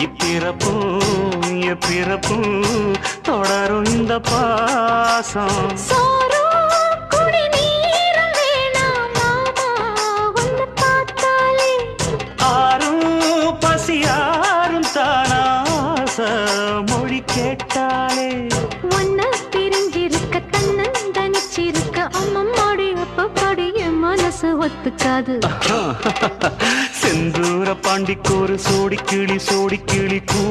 இப்பிறப்பும் எப்பிறப்பும் தொடரும் இந்த பாசம். ஆரும் பசியாரும் தானாச மொழி கேட்டாலே ஒன்ன பிரிஞ்சிருக்க தன்னந்தனிச்சிருக்க அம்மம்மாடி அப்பப்படி என் மனசு ஒத்துக்காது. செந்தூர பாண்டிக்கு ஒரு சோடி கிளி கூ